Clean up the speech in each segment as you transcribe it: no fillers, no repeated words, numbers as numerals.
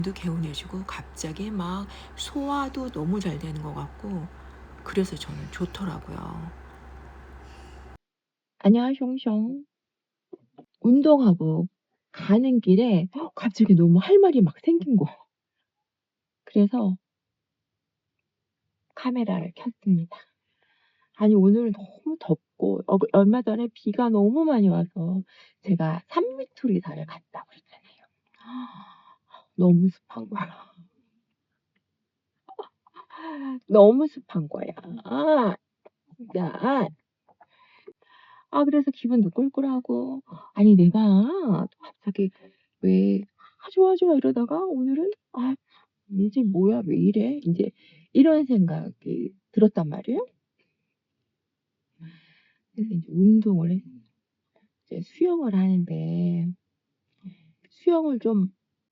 도 개운해지고 갑자기 막 소화도 너무 잘 되는 것 같고 그래서 저는 좋더라고요. 안녕하숑숑. 운동하고 가는 길에 갑자기 너무 할 말이 막 생긴 거. 그래서 카메라를 켰습니다. 아니 오늘은 너무 덥고 얼마 전에 비가 너무 많이 와서 제가 산미토리사를 갔다 그랬잖아요. 너무 습한 거야. 너무 습한 거야. 진짜. 그래서 기분도 꿀꿀하고 아니 내가 갑자기 왜 좋아, 좋아 이러다가 오늘은 이제 뭐야 왜 이래? 인제 이런 생각이 들었단 말이에요. 그래서 인제 운동을 이제 수영을 하는데 수영을 좀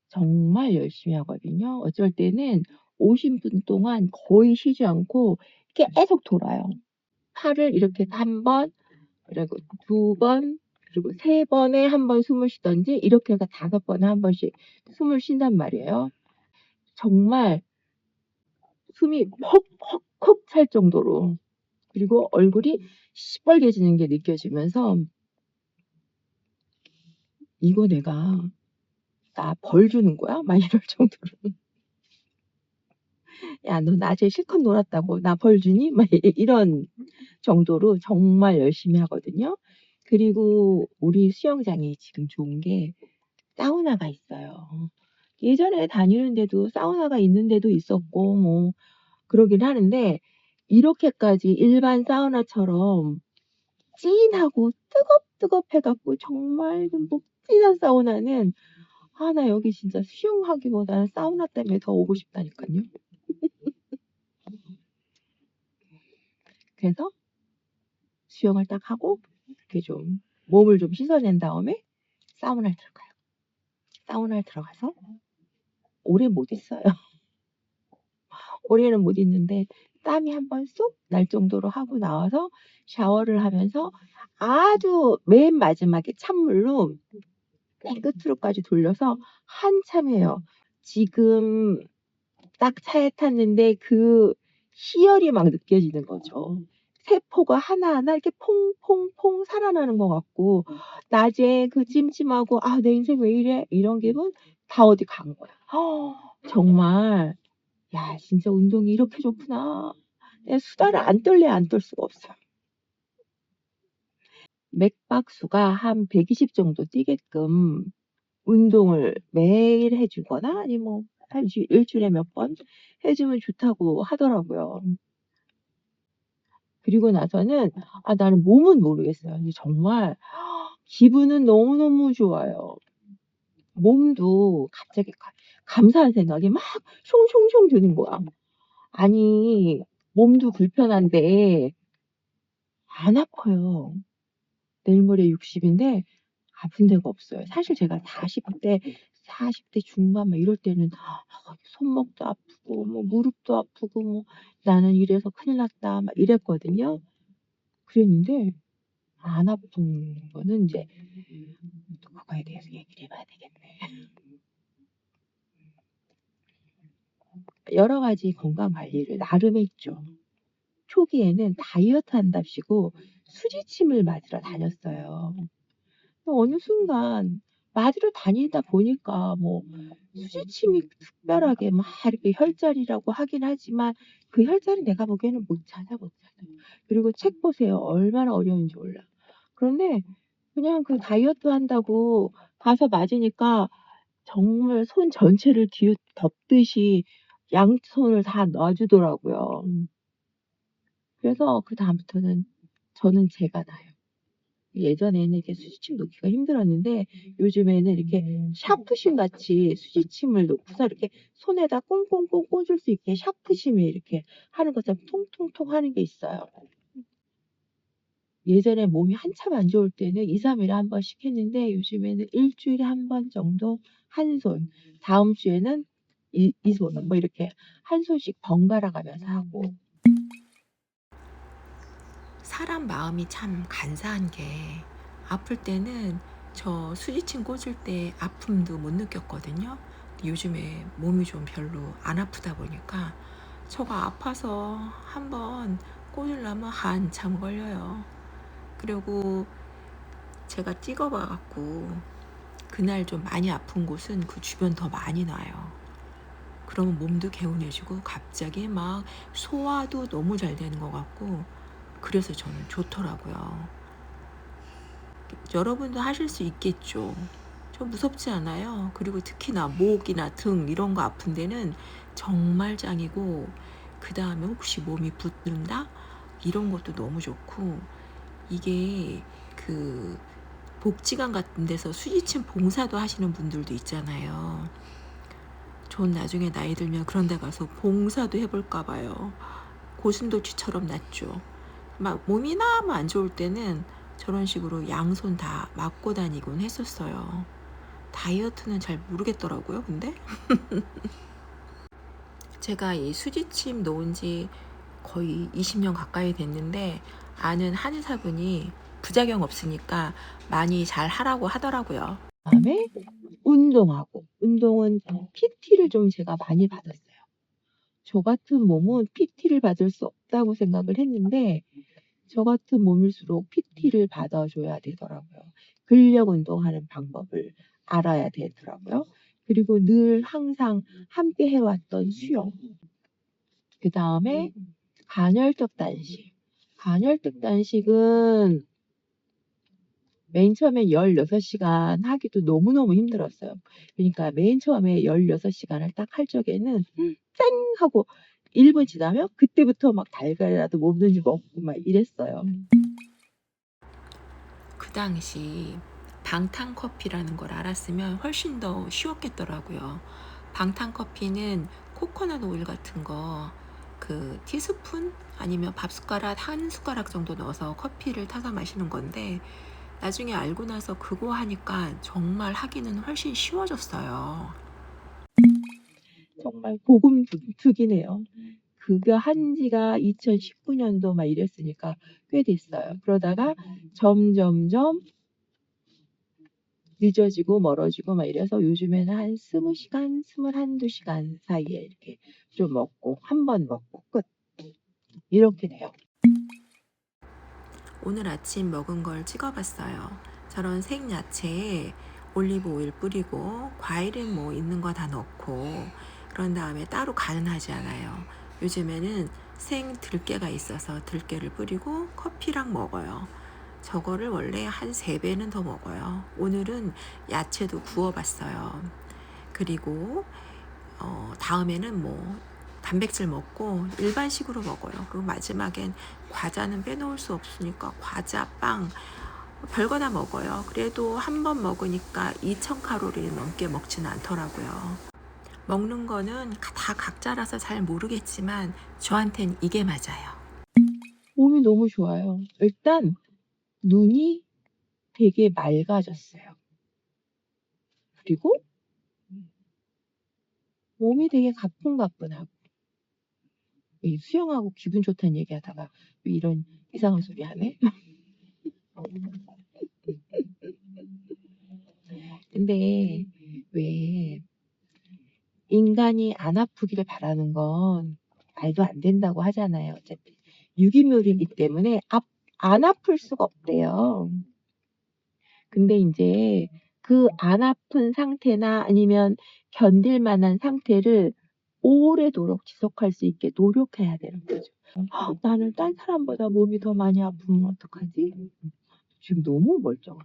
정말 열심히 하거든요. 어쩔 때는 50분 동안 거의 쉬지 않고 계속 돌아요. 팔을 이렇게 1 번 그리고 2 번 그리고 3 번에 1번 숨을 쉬든지 이렇게 해서 5 번에 1 번씩 숨을 쉰단 말이에요. 정말 숨이 헉헉헉 찰 정도로. 그리고 얼굴이 시뻘개지는 게 느껴지면서 '이거 내가 나 벌 주는 거야?' 막 이럴 정도로 '야 너 낮에 실컷 놀았다고 나 벌 주니?' 막 이런 정도로 정말 열심히 하거든요. 그리고 우리 수영장이 지금 좋은 게 사우나가 있어요. 예전에 다니는 데도 사우나가 있는 데도 있었고 뭐 그러긴 하는데 이렇게까지 일반 사우나처럼 찐하고 뜨겁뜨겁해 갖고 정말 그 목 진한 사우나는 나 여기 진짜 수영하기보다는 사우나 때문에 더 오고 싶다니깐요. 그래서 수영을 딱 하고 이렇게 좀 몸을 좀 씻어낸 다음에 사우나에 들어가요. 사우나에 들어가서 오래 못 있어요. 오래는 못 있는데 땀이 한번 쏙 날 정도로 하고 나와서 샤워를 하면서 아주 맨 마지막에 찬물로 맨 끝으로까지 돌려서 한참 해요. 지금 딱 차에 탔는데 그 희열이 막 느껴지는 거죠. 세포가 하나하나 이렇게 퐁퐁퐁 살아나는 것 같고 낮에 그 찜찜하고 '아 내 인생 왜 이래?' 이런 기분 다 어디 간 거야. 정말 '야 진짜 운동이 이렇게 좋구나.' 내 수다를 안 떨래 안 떨 수가 없어요. 맥박수가 한 120 정도 뛰게끔 운동을 매일 해 주거나 아니면 뭐 한 일주일에 몇 번 해 주면 좋다고 하더라고요. 그리고 나서는 나는 몸은 모르겠어요. 근데 정말 기분은 너무너무 좋아요. 몸도 갑자기 감사한 생각이 막 숑숑숑 드는 거야. 아니 몸도 불편한데 안 아파요. 내일 모레 60 인데 아픈 데가 없어요. 사실 제가 40대 중반 막 이럴 때는 손목도 아프고 뭐 무릎도 아프고 뭐 '나는 이래서 큰일 났다.' 막 이랬거든요. 그랬는데 안 아픈 거는 인제 또 그거에 대해서 얘기를 해 봐야 되겠네. 여러 가지 건강 관리를 나름 했죠. 초기에는 다이어트 한답시고 수지침을 맞으러 다녔어요. 어느 순간 맞으러 다니다 보니까 뭐 수지침이 특별하게 막 이렇게 혈자리라고 하긴 하지만 그 혈자리 내가 보기에는 못 찾아, 못 찾아. 그리고 책 보세요. 얼마나 어려운지 몰라. 그런데 그냥 그 다이어트 한다고 가서 맞으니까 정말 손 전체를 뒤덮듯이 양손을 다 놔 주더라고요. 그래서 그다음부터는 저는 제가 놔요. 예전에는 이렇게 수지침 놓기가 힘들었는데 요즘에는 이렇게 샤프심 같이 수지침을 놓고서 이렇게 손에다 꽁꽁꽁 꽂을 수 있게 샤프심이 이렇게 하는 것처럼 통통통 하는 게 있어요. 예전에 몸이 한참 안 좋을 때는 2-3 일에 한 번씩 했는데 요즘에는 일 주일에 한 번 정도 한 손, 다음 주에는 이 손 뭐 이렇게 한 손씩 번갈아 가면서 하고 사람 마음이 참 간사한 게 아플 때는 저 수지침 꽂을 때 아픔도 못 느꼈거든요. 요즘에 몸이 좀 별로 안 아프다 보니까 저거 아파서 한번 꽂으려면 한참 걸려요. 그리고 제가 찍어봐 갖고 그날 좀 많이 아픈 곳은 그 주변 더 많이 나요. 그러면 몸도 개운해지고 갑자기 막 소화도 너무 잘 되는 것 같고 그래서 저는 좋더라고요. 여러분도 하실 수 있겠죠. 저 무섭지 않아요. 그리고 특히나 목이나 등 이런 거 아픈 데는 정말 짱이고, 그 다음에 혹시 몸이 붓는다? 이런 것도 너무 좋고, 이게 그 복지관 같은 데서 수지침 봉사도 하시는 분들도 있잖아요. 전 나중에 나이 들면 그런 데 가서 봉사도 해볼까 봐요. 고슴도치처럼 낫죠. 막 몸이 너무 안 좋을 때는 저런 식으로 양손 다 맞고 다니곤 했었어요. 다이어트는 잘 모르겠더라고요, 근데. 제가 이 수지침 놓은 지 거의 20년 가까이 됐는데, 아는 한의사분이 부작용 없으니까 많이 잘 하라고 하더라고요. 그다음에 운동하고, 운동은 PT를 좀 제가 많이 받았어요. 저 같은 몸은 PT를 받을 수 없다고 생각을 했는데 저 같은 몸일수록 PT를 받아줘야 되더라고요. 근력 운동하는 방법을 알아야 되더라고요. 그리고 늘 항상 함께 해왔던 수영. 그 다음에 간헐적 단식. 간헐적 단식은 맨 처음에 16시간 하기도 너무너무 힘들었어요. 그러니까 맨 처음에 16시간을 딱 할 적에는 짠! 하고 1분 지나면 그때부터 막 달걀이라도 먹는지 먹고 막 이랬어요. 그 당시 방탄커피라는 걸 알았으면 훨씬 더 쉬웠겠더라고요. 방탄커피는 코코넛 오일 같은 거 그 티스푼 아니면 밥 숟가락 한 숟가락 정도 넣어서 커피를 타서 마시는 건데, 나중에 알고 나서 그거 하니까 정말 하기는 훨씬 쉬워졌어요. 정말 고군분투기네요. 그거 한 지가 2019년도 막 이랬으니까 꽤 됐어요. 그러다가 점점점 늦어지고 멀어지고 막 이래서 요즘에는 한 20시간, 21~22시간 사이에 이렇게 좀 먹고 한 번 먹고 끝. 이렇게 돼요. 오늘 아침 먹은 걸 찍어봤어요. 저런 생야채에 올리브 오일 뿌리고 과일은 뭐 있는 거 다 넣고, 그런 다음에 따로 간은 하지 않아요. 요즘에는 생 들깨가 있어서 들깨를 뿌리고 커피랑 먹어요. 저거를 원래 한 3배는 더 먹어요. 오늘은 야채도 구워봤어요. 그리고 다음에는 뭐 단백질 먹고 일반식으로 먹어요. 그리고 마지막엔 과자는 빼놓을 수 없으니까 과자, 빵 별거 다 먹어요. 그래도 한 번 먹으니까 2000칼로리 넘게 먹지는 않더라고요. 먹는 거는 다 각자라서 잘 모르겠지만 저한텐 이게 맞아요. 몸이 너무 좋아요. 일단 눈이 되게 맑아졌어요. 그리고 몸이 되게 가뿐가뿐하고, 이 수영하고 기분 좋다는 얘기하다가 왜 이런 이상한 소리 하네? 근데 왜 인간이 안 아프기를 바라는 건 말도 안 된다고 하잖아요. 어차피 유기물이기 때문에 안 아플 수가 없대요. 근데 이제 그 안 아픈 상태나 아니면 견딜 만한 상태를 오래도록 지속할 수 있게 노력해야 되는 거죠. 나는 딴 사람보다 몸이 더 많이 아프면 어떡하지? 지금 너무 멀쩡해.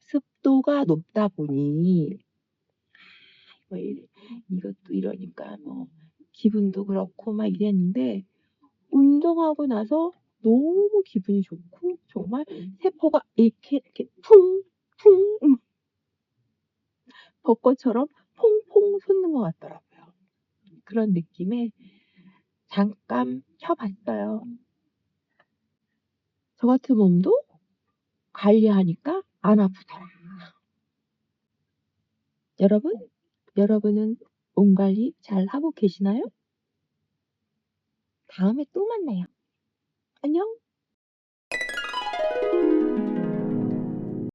습도가 높다 보니 뭐 이것도 이러니까 뭐 기분도 그렇고 막 이랬는데 운동하고 나서 너무 기분이 좋고 정말 세포가 이렇게 퉁퉁 벚꽃처럼 퐁퐁 솟는 것 같더라고요. 그런 느낌에 잠깐 켜봤어요. 저 같은 몸도 관리하니까 안 아프더라. 여러분은 몸 관리 잘 하고 계시나요? 다음에 또 만나요. 안녕.